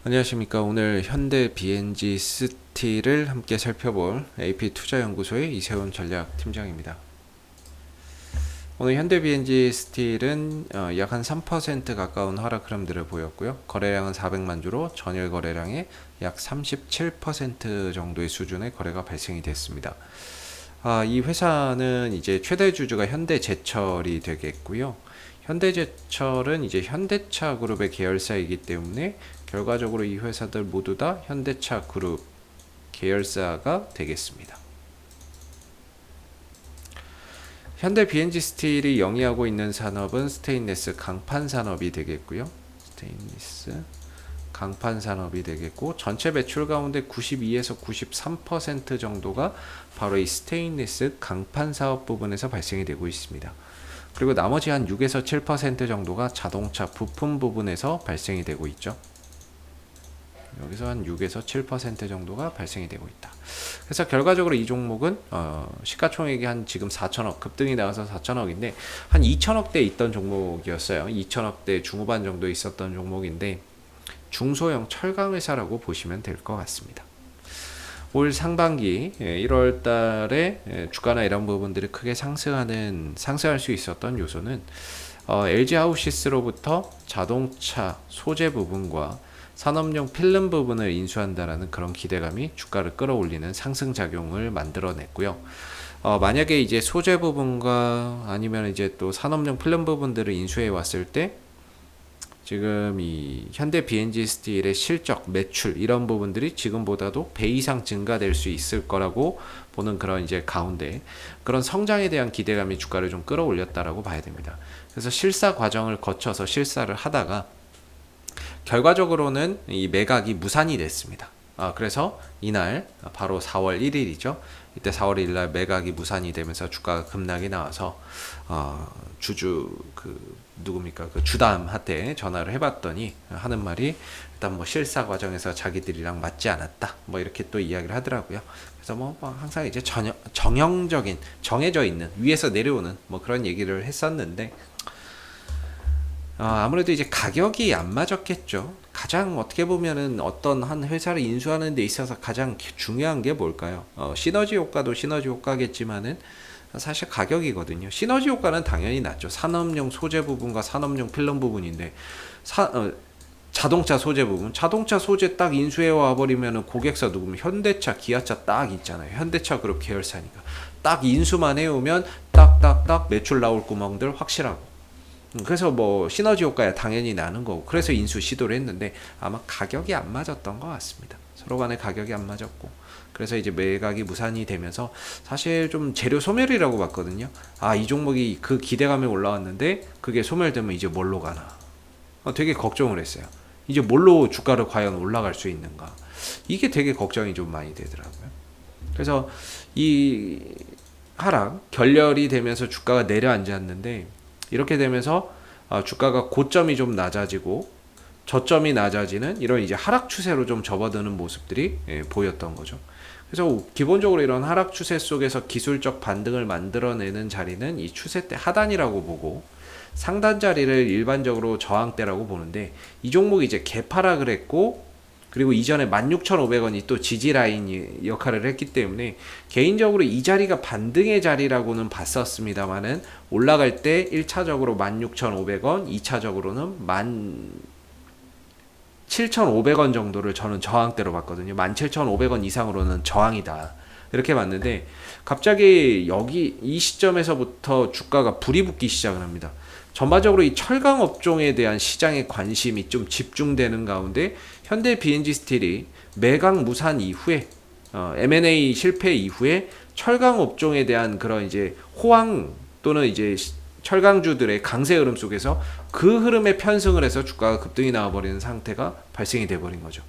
안녕하십니까. 오늘 현대 BNG 스틸을 함께 살펴볼 AP투자연구소의 이세훈 전략팀장입니다. 오늘 현대 BNG 스틸은 약 한 3% 가까운 하락 흐름들을 보였고요. 거래량은 400만 주로 전일 거래량의 약 37% 정도의 수준의 거래가 발생이 됐습니다. 이 회사는 이제 최대 주주가 현대제철이 되겠고요. 현대제철은 이제 현대차 그룹의 계열사이기 때문에 결과적으로 이 회사들 모두 다 현대차 그룹 계열사가 되겠습니다. 현대 BNG 스틸이 영위하고 있는 산업은 스테인리스 강판 산업이 되겠고요. 스테인리스 강판 산업이 되겠고, 전체 매출 가운데 92에서 93% 정도가 바로 이 스테인리스 강판 사업 부분에서 발생이 되고 있습니다. 그리고 나머지 한 6에서 7% 정도가 자동차 부품 부분에서 발생이 되고 있죠. 여기서 한 6에서 7% 정도가 발생이 되고 있다. 그래서 결과적으로 이 종목은 시가총액이 한 지금 4천억, 급등이 나와서 4천억인데 한 2천억대 있던 종목이었어요. 2천억대 중후반 정도 있었던 종목인데 중소형 철강 회사라고 보시면 될 것 같습니다. 올 상반기 1월 달에 주가나 이런 부분들이 크게 상승할 수 있었던 요소는 LG 하우시스로부터 자동차 소재 부분과 산업용 필름 부분을 인수한다라는 그런 기대감이 주가를 끌어올리는 상승 작용을 만들어냈고요. 만약에 이제 소재 부분과 아니면 이제 또 산업용 필름 부분들을 인수해 왔을 때 지금 이 현대 BNG 스틸의 실적, 매출 이런 부분들이 지금보다도 배 이상 증가될 수 있을 거라고 보는 그런 이제 가운데 그런 성장에 대한 기대감이 주가를 좀 끌어올렸다라고 봐야 됩니다. 그래서 실사 과정을 거쳐서 실사를 하다가 결과적으로는 이 매각이 무산이 됐습니다. 그래서 이날 바로 4월 1일이죠. 이때 4월 1일 날 매각이 무산이 되면서 주가가 급락이 나와서 주주 누굽니까? 그 주담한테 전화를 해봤더니 하는 말이 일단 뭐 실사 과정에서 자기들이랑 맞지 않았다. 뭐 이렇게 또 이야기를 하더라고요. 그래서 뭐 항상 이제 정형적인 정해져 있는 위에서 내려오는 뭐 그런 얘기를 했었는데 아무래도 이제 가격이 안 맞았겠죠. 가장 어떻게 보면은 어떤 한 회사를 인수하는 데 있어서 가장 중요한 게 뭘까요? 시너지 효과도 시너지 효과겠지만은 사실 가격이거든요. 시너지 효과는 당연히 낮죠. 산업용 소재 부분과 산업용 필름 부분인데 자동차 소재 부분, 자동차 소재 딱 인수해 와 버리면은 고객사 누구면 현대차, 기아차 딱 있잖아요. 현대차 그룹 계열사니까 딱 인수만 해오면 딱딱딱 매출 나올 구멍들 확실하고. 그래서 뭐 시너지 효과야 당연히 나는 거고, 그래서 인수 시도를 했는데 아마 가격이 안 맞았던 것 같습니다. 서로 간에 가격이 안 맞았고, 그래서 이제 매각이 무산이 되면서 사실 좀 재료 소멸이라고 봤거든요. 이 종목이 그 기대감에 올라왔는데 그게 소멸되면 이제 뭘로 가나, 되게 걱정을 했어요. 이제 뭘로 주가를 과연 올라갈 수 있는가, 이게 되게 걱정이 좀 많이 되더라고요. 그래서 이 하락 결렬이 되면서 주가가 내려앉았는데, 이렇게 되면서 주가가 고점이 좀 낮아지고 저점이 낮아지는 이런 이제 하락 추세로 좀 접어드는 모습들이 보였던 거죠. 그래서 기본적으로 이런 하락 추세 속에서 기술적 반등을 만들어내는 자리는 이 추세 때 하단이라고 보고, 상단 자리를 일반적으로 저항대라고 보는데, 이 종목이 이제 개파락을 했고, 그리고 이전에 16,500원이 또 지지라인 역할을 했기 때문에 개인적으로 이 자리가 반등의 자리라고는 봤었습니다만은, 올라갈 때 1차적으로 16,500원, 2차적으로는 17,500원 정도를 저는 저항대로 봤거든요. 17,500원 이상으로는 저항이다, 이렇게 봤는데, 갑자기 여기 이 시점에서부터 주가가 불이 붙기 시작을 합니다. 전반적으로 이 철강 업종에 대한 시장의 관심이 좀 집중되는 가운데 현대 BNG 스틸이 매각 무산 이후에 M&A 실패 이후에 철강 업종에 대한 그런 이제 호황 또는 이제 철강주들의 강세 흐름 속에서 그 흐름에 편승을 해서 주가가 급등이 나와버리는 상태가 발생이 돼버린 거죠.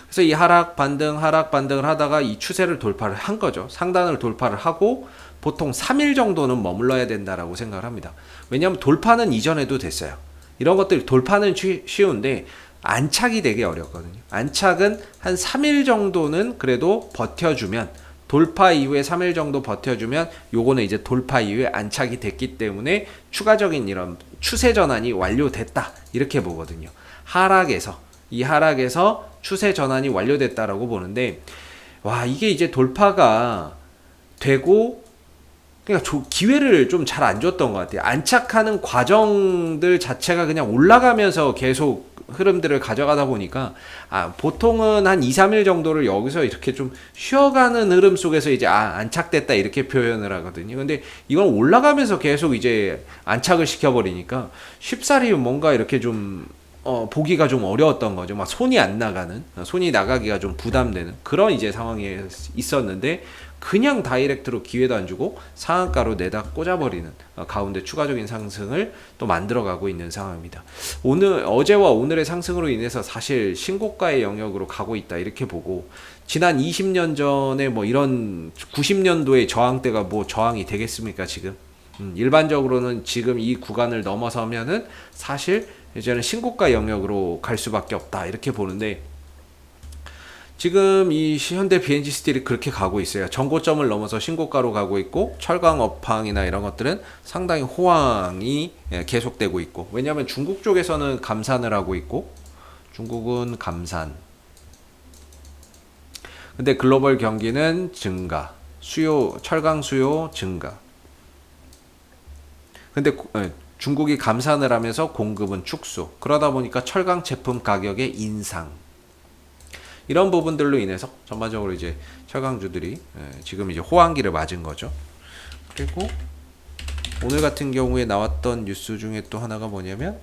그래서 이 하락 반등을 하다가 이 추세를 돌파를 한 거죠. 상단을 돌파를 하고 보통 3일 정도는 머물러야 된다라고 생각을 합니다. 왜냐하면 돌파는 이전에도 됐어요. 이런 것들 돌파는 쉬운데 안착이 되게 어렵거든요. 안착은 한 3일 정도는 그래도 버텨주면, 돌파 이후에 3일 정도 버텨주면 요거는 이제 돌파 이후에 안착이 됐기 때문에 추가적인 이런 추세 전환이 완료됐다, 이렇게 보거든요. 하락에서 이 하락에서 추세 전환이 완료됐다라고 보는데, 와, 이게 이제 돌파가 되고, 그러니까 기회를 좀 잘 안 줬던 것 같아요. 안착하는 과정들 자체가 그냥 올라가면서 계속 흐름들을 가져가다 보니까, 보통은 한 2, 3일 정도를 여기서 이렇게 좀 쉬어가는 흐름 속에서 이제 안착됐다 이렇게 표현을 하거든요. 근데 이건 올라가면서 계속 이제 안착을 시켜버리니까 쉽사리 뭔가 이렇게 좀 보기가 좀 어려웠던 거죠. 막 손이 안 나가는, 손이 나가기가 좀 부담되는 그런 이제 상황에 있었는데, 그냥 다이렉트로 기회도 안 주고 상한가로 내다 꽂아버리는 가운데 추가적인 상승을 또 만들어가고 있는 상황입니다. 어제와 오늘의 상승으로 인해서 사실 신고가의 영역으로 가고 있다 이렇게 보고, 지난 20년 전에 뭐 이런 90년도의 저항대가 뭐 저항이 되겠습니까 지금? 일반적으로는 지금 이 구간을 넘어서면은 사실 이제는 신고가 영역으로 갈 수밖에 없다 이렇게 보는데, 지금 이 현대 BNG 스틸이 그렇게 가고 있어요. 전고점을 넘어서 신고가로 가고 있고, 철강 업황이나 이런 것들은 상당히 호황이 계속되고 있고, 왜냐하면 중국 쪽에서는 감산을 하고 있고, 중국은 감산, 근데 글로벌 경기는 증가, 철강 수요 증가. 근데 중국이 감산을 하면서 공급은 축소. 그러다 보니까 철강 제품 가격의 인상. 이런 부분들로 인해서 전반적으로 이제 철강주들이 지금 이제 호황기를 맞은 거죠. 그리고 오늘 같은 경우에 나왔던 뉴스 중에 또 하나가 뭐냐면,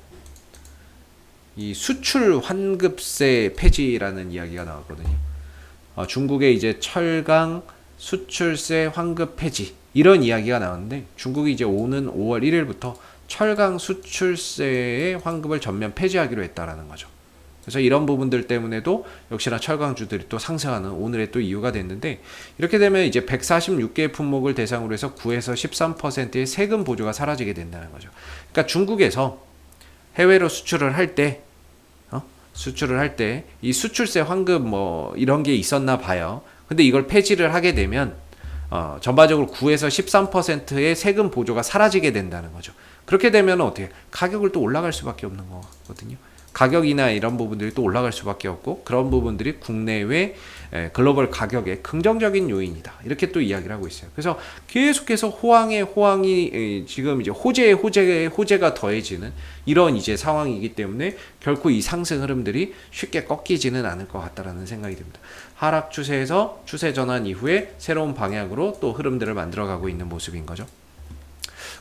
이 수출 환급세 폐지라는 이야기가 나왔거든요. 중국의 이제 철강 수출세 환급 폐지 이런 이야기가 나왔는데, 중국이 이제 오는 5월 1일부터 철강 수출세의 환급을 전면 폐지하기로 했다라는 거죠. 그래서 이런 부분들 때문에도 역시나 철강주들이 또 상승하는 오늘의 또 이유가 됐는데, 이렇게 되면 이제 146개의 품목을 대상으로 해서 9에서 13%의 세금 보조가 사라지게 된다는 거죠. 그러니까 중국에서 해외로 수출을 할 때 이 수출세 환급 뭐 이런 게 있었나 봐요. 근데 이걸 폐지를 하게 되면 전반적으로 9에서 13%의 세금 보조가 사라지게 된다는 거죠. 그렇게 되면 어떻게 가격을 또 올라갈 수밖에 없는 거거든요. 가격이나 이런 부분들이 또 올라갈 수밖에 없고, 그런 부분들이 국내외 글로벌 가격의 긍정적인 요인이다 이렇게 또 이야기를 하고 있어요. 그래서 계속해서 호황이 지금 이제 호재가 더해지는 이런 이제 상황이기 때문에 결코 이 상승 흐름들이 쉽게 꺾이지는 않을 것 같다라는 생각이 듭니다. 하락 추세에서 추세 전환 이후에 새로운 방향으로 또 흐름들을 만들어가고 있는 모습인 거죠.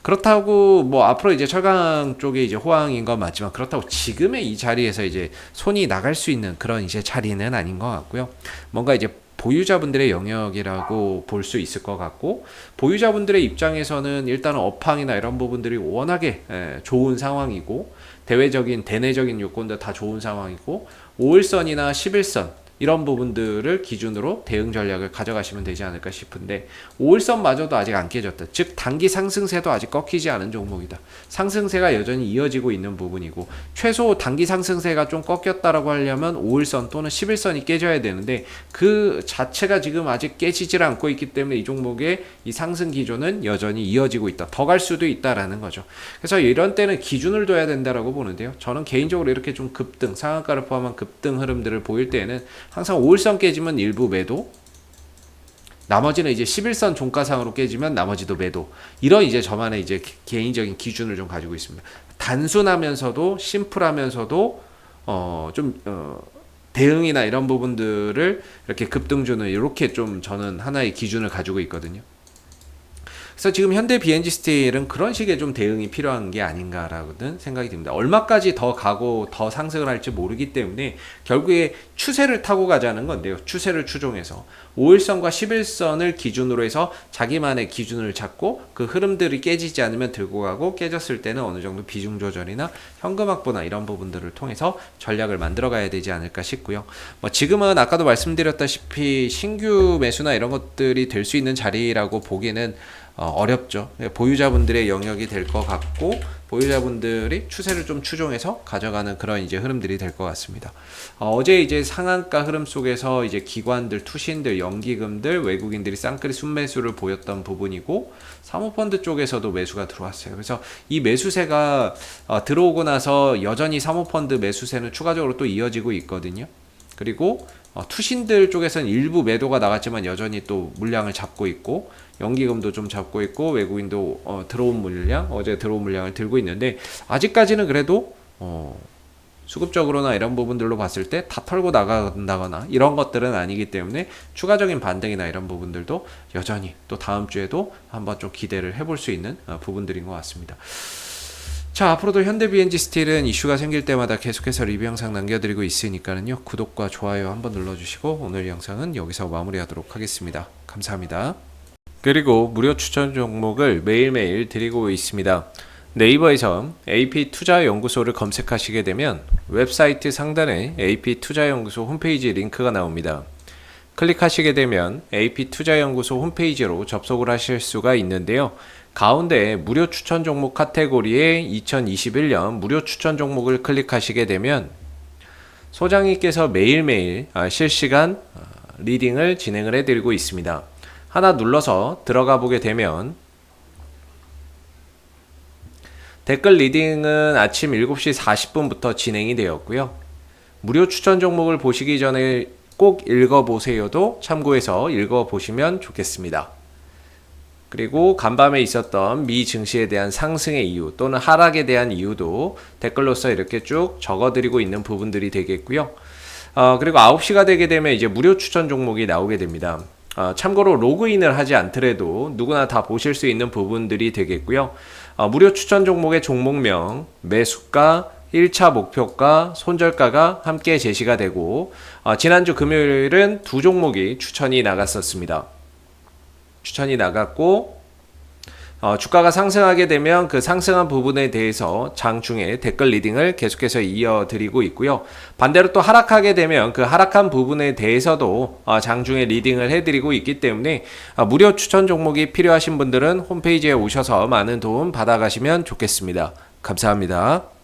그렇다고 뭐 앞으로 이제 철강 쪽에 이제 호황인 건 맞지만, 그렇다고 지금의 이 자리에서 이제 손이 나갈 수 있는 그런 이제 자리는 아닌 것 같고요. 뭔가 이제 보유자분들의 영역이라고 볼 수 있을 것 같고, 보유자분들의 입장에서는 일단은 업황이나 이런 부분들이 워낙에 좋은 상황이고, 대내적인 요건도 다 좋은 상황이고, 5일선이나 11선 이런 부분들을 기준으로 대응 전략을 가져가시면 되지 않을까 싶은데, 5일선마저도 아직 안 깨졌다. 즉 단기 상승세도 아직 꺾이지 않은 종목이다. 상승세가 여전히 이어지고 있는 부분이고, 최소 단기 상승세가 좀 꺾였다라고 하려면 5일선 또는 11선이 깨져야 되는데, 그 자체가 지금 아직 깨지질 않고 있기 때문에 이 종목의 이 상승 기조는 여전히 이어지고 있다. 더 갈 수도 있다라는 거죠. 그래서 이런 때는 기준을 둬야 된다라고 보는데요. 저는 개인적으로 이렇게 좀 급등, 상한가를 포함한 급등 흐름들을 보일 때에는 항상 5일선 깨지면 일부 매도, 나머지는 이제 11선 종가상으로 깨지면 나머지도 매도, 이런 이제 저만의 이제 개인적인 기준을 좀 가지고 있습니다. 단순하면서도 심플하면서도 대응이나 이런 부분들을 이렇게 급등주는 이렇게 좀 저는 하나의 기준을 가지고 있거든요. 그래서 지금 현대 BNG 스틸은 그런 식의 좀 대응이 필요한 게 아닌가라고는 생각이 듭니다. 얼마까지 더 가고 더 상승을 할지 모르기 때문에 결국에 추세를 타고 가자는 건데요. 추세를 추종해서 5일선과 11선을 기준으로 해서 자기만의 기준을 잡고 그 흐름들이 깨지지 않으면 들고 가고, 깨졌을 때는 어느 정도 비중 조절이나 현금 확보나 이런 부분들을 통해서 전략을 만들어 가야 되지 않을까 싶고요. 뭐 지금은 아까도 말씀드렸다시피 신규 매수나 이런 것들이 될 수 있는 자리라고 보기에는 어렵죠. 보유자분들의 영역이 될 것 같고 보유자분들이 추세를 좀 추종해서 가져가는 그런 이제 흐름들이 될 것 같습니다. 어제 이제 상한가 흐름 속에서 이제 기관들, 투신들, 연기금들, 외국인들이 쌍끌이 순매수를 보였던 부분이고 사모펀드 쪽에서도 매수가 들어왔어요. 그래서 이 매수세가 들어오고 나서 여전히 사모펀드 매수세는 추가적으로 또 이어지고 있거든요. 그리고 투신들 쪽에서는 일부 매도가 나갔지만 여전히 또 물량을 잡고 있고 연기금도 좀 잡고 있고 외국인도 들어온 물량, 어제 들어온 물량을 들고 있는데 아직까지는 그래도 수급적으로나 이런 부분들로 봤을 때 다 털고 나간다거나 이런 것들은 아니기 때문에 추가적인 반등이나 이런 부분들도 여전히 또 다음 주에도 한번 좀 기대를 해볼 수 있는 부분들인 것 같습니다. 자, 앞으로도 현대 BNG 스틸은 이슈가 생길 때마다 계속해서 리뷰 영상 남겨드리고 있으니까는요, 구독과 좋아요 한번 눌러주시고 오늘 영상은 여기서 마무리하도록 하겠습니다. 감사합니다. 그리고 무료 추천 종목을 매일매일 드리고 있습니다. 네이버에서 AP투자연구소를 검색하시게 되면 웹사이트 상단에 AP투자연구소 홈페이지 링크가 나옵니다. 클릭하시게 되면 AP투자연구소 홈페이지로 접속을 하실 수가 있는데요. 가운데 무료 추천 종목 카테고리에 2021년 무료 추천 종목을 클릭하시게 되면 소장님께서 매일매일 실시간 리딩을 진행을 해드리고 있습니다. 하나 눌러서 들어가 보게 되면 댓글 리딩은 아침 7시 40분부터 진행이 되었고요. 무료 추천 종목을 보시기 전에 꼭 읽어보세요도 참고해서 읽어보시면 좋겠습니다. 그리고 간밤에 있었던 미 증시에 대한 상승의 이유 또는 하락에 대한 이유도 댓글로서 이렇게 쭉 적어드리고 있는 부분들이 되겠고요. 그리고 9시가 되게 되면 이제 무료 추천 종목이 나오게 됩니다. 참고로 로그인을 하지 않더라도 누구나 다 보실 수 있는 부분들이 되겠고요. 무료 추천 종목의 종목명, 매수가, 1차 목표가, 손절가가 함께 제시가 되고 지난주 금요일은 두 종목이 추천이 나갔었습니다. 추천이 나갔고 주가가 상승하게 되면 그 상승한 부분에 대해서 장중에 댓글 리딩을 계속해서 이어드리고 있고요. 반대로 또 하락하게 되면 그 하락한 부분에 대해서도 장중에 리딩을 해드리고 있기 때문에 무료 추천 종목이 필요하신 분들은 홈페이지에 오셔서 많은 도움 받아가시면 좋겠습니다. 감사합니다.